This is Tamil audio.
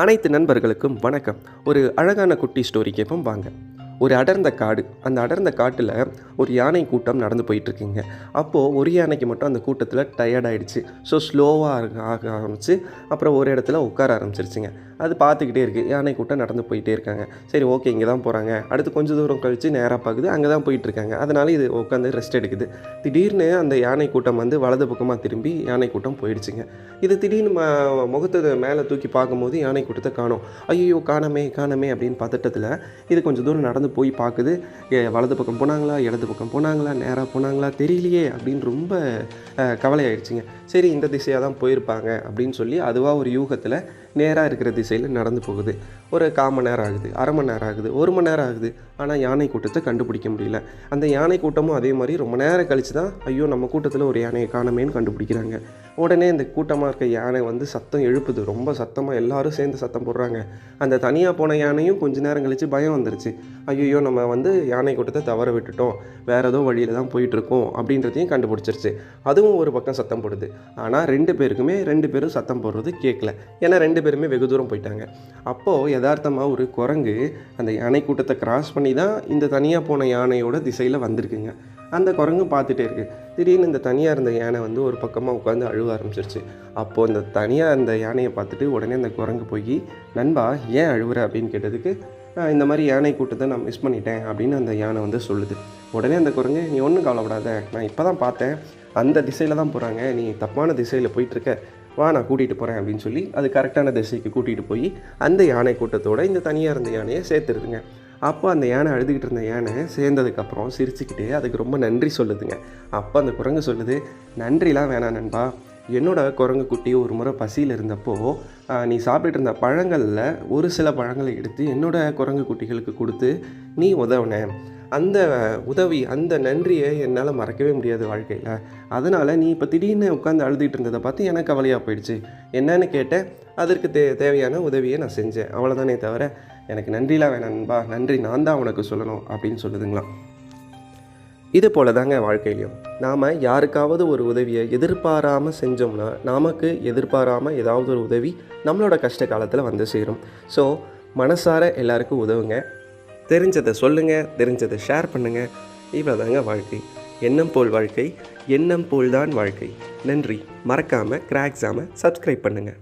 அனைத்து நண்பர்களுக்கும் வணக்கம். ஒரு அழகான குட்டி ஸ்டோரி கேட்போம் வாங்க. ஒரு அடர்ந்த காடு. அந்த அடர்ந்த காட்டில் ஒரு யானை கூட்டம் நடந்து போயிட்டுருக்குங்க. அப்போது ஒரு யானைக்கு மட்டும் அந்த கூட்டத்தில் டயர்ட் ஆகிடுச்சு. ஸோ ஸ்லோவாக ஆக ஆரம்பிச்சு அப்புறம் ஒரு இடத்துல உட்கார ஆரம்பிச்சிருச்சுங்க. அது பார்த்துக்கிட்டே இருக்குது. யானை கூட்டம் நடந்து போயிட்டே இருக்காங்க. சரி, ஓகே, இங்கே தான் போகிறாங்க. அடுத்து கொஞ்சம் தூரம் கழித்து நேராக பார்க்குது, அங்கே தான் போயிட்டுருக்காங்க. அதனால் இது உட்காந்து ரெஸ்ட் எடுக்குது. திடீர்னு அந்த யானை கூட்டம் வந்து வலது பக்கமாக திரும்பி யானை கூட்டம் போயிடுச்சுங்க. இது திடீர்னு முகத்தை மேலே தூக்கி பார்க்கும்போது யானை கூட்டத்தை காணோம். ஐயோ, காணமே காணமே அப்படின்னு பதட்டத்தில் இது கொஞ்சம் தூரம் நடந்து போய் பார்க்குது. வலது பக்கம் போனாங்களா, இடது பக்கம் போனாங்களா, நேராக போனாங்களா தெரியலையே அப்படின்னு ரொம்ப கவலையாயிடுச்சுங்க. சரி, இந்த திசையாக தான் போயிருப்பாங்க அப்படின்னு சொல்லி அதுவாக ஒரு யூகத்தில் நேராக இருக்கிற திசையில் நடந்து போகுது. ஒரு 1/4 மணி நேரம் ஆகுது, அரை மணி நேரம் ஆகுது, 1 மணி நேரம் ஆகுது. ஆனால் யானை கூட்டத்தை கண்டுபிடிக்க முடியல. அந்த யானை கூட்டமும் அதே மாதிரி ரொம்ப நேரம் கழித்து தான் ஐயோ நம்ம கூட்டத்தில் ஒரு யானையை காணமேன்னு கண்டுபிடிக்கிறாங்க. உடனே இந்த கூட்டமாக இருக்க யானை வந்து சத்தம் எழுப்புது. ரொம்ப சத்தமாக எல்லாரும் சேர்ந்து சத்தம் போடுறாங்க. அந்த தனியாக போன யானையும் கொஞ்ச நேரம் கழித்து பயம் வந்துருச்சு. ஐயோ, நம்ம வந்து யானை கூட்டத்தை தவற விட்டுட்டோம், வேறு ஏதோ வழியில் தான் போயிட்டுருக்கோம் அப்படின்றதையும் கண்டுபிடிச்சிருச்சு. அதுவும் ஒரு பக்கம் சத்தம் போடுது. ஆனால் 2 பேரும் சத்தம் போடுறது கேட்கல. ஏன்னா 2 பேருமே வெகு தூரம் போயிட்டாங்க. அப்போது யதார்த்தமாக ஒரு குரங்கு அந்த யானை கூட்டத்தை கிராஸ் பண்ணி தான் இந்த தனியாக போன யானையோட திசையில் வந்திருக்குங்க. அந்த குரங்கும் பார்த்துட்டே இருக்குது. திடீர்னு இந்த தனியாக இருந்த யானை வந்து ஒரு பக்கமாக உட்காந்து அழுவ ஆரம்பிச்சிருச்சு. அப்போது இந்த தனியாக இருந்த யானையை பார்த்துட்டு உடனே அந்த குரங்கு போய், நண்பா ஏன் அழுவுற அப்படின்னு கேட்டதுக்கு, இந்த மாதிரி யானை கூட்டத்தை நான் மிஸ் பண்ணிட்டேன் அப்படின்னு அந்த யானை வந்து சொல்லுது. உடனே அந்த குரங்கு, நீ ஒன்றும் கவலைப்படாத, நான் இப்போ தான் பார்த்தேன், அந்த திசையில் தான் போகிறாங்க, நீ தப்பான திசையில் போயிட்டுருக்க, வா நான் கூட்டிகிட்டு போகிறேன் அப்படின்னு சொல்லி அது கரெக்டான திசைக்கு கூட்டிகிட்டு போய் அந்த யானை கூட்டத்தோடு இந்த தனியாக இருந்த யானையை சேர்த்துருதுங்க. அப்போ அந்த யானை அழுதுகிட்டு இருந்த யானை சேர்ந்ததுக்கப்புறம் சிரிச்சுக்கிட்டே அதுக்கு ரொம்ப நன்றி சொல்லுதுங்க. அப்போ அந்த குரங்கு சொல்லுது, நன்றிலாம் வேணாம் நண்பா, என்னோட குரங்கு குட்டி ஒரு முறை பசியில் இருந்தப்போ நீ சாப்பிட்டுட்டு இருந்த பழங்களில் ஒரு சில பழங்களை எடுத்து என்னோட குரங்கு குட்டிகளுக்கு கொடுத்து நீ உதவுன. அந்த உதவி, அந்த நன்றியை என்னால் மறக்கவே முடியாது வாழ்க்கையில். அதனால் நீ இப்போ திடீர்னு உட்காந்து அழுதுகிட்டு இருந்ததை பார்த்து எனக்கு கவலையாக போயிடுச்சு. என்னன்னு கேட்டேன், அதற்கு தேவையான உதவியை நான் செஞ்சேன், அவ்வளோதானே தவிர எனக்கு நன்றிலாம் வேணாம் நண்பா, நன்றி நான் தான் உனக்கு சொல்லணும் அப்படின்னு சொல்லுதுங்களாம். இது போல தாங்க வாழ்க்கையிலையும் நாம் யாருக்காவது ஒரு உதவியை எதிர்பாராமல் செஞ்சோம்னா நமக்கு எதிர்பாராமல் ஏதாவது ஒரு உதவி நம்மளோட கஷ்ட காலத்தில் வந்து சேரும். ஸோ மனசார எல்லாருக்கும் உதவுங்க, தெரிஞ்சதை சொல்லுங்கள், தெரிஞ்சதை ஷேர் பண்ணுங்கள். இவ்வளோ தாங்க வாழ்க்கை. எண்ணம் போல் வாழ்க்கை, எண்ணம் போல் தான் வாழ்க்கை. நன்றி. மறக்காமல் கிராக்ஸாமல் சப்ஸ்கிரைப் பண்ணுங்கள்.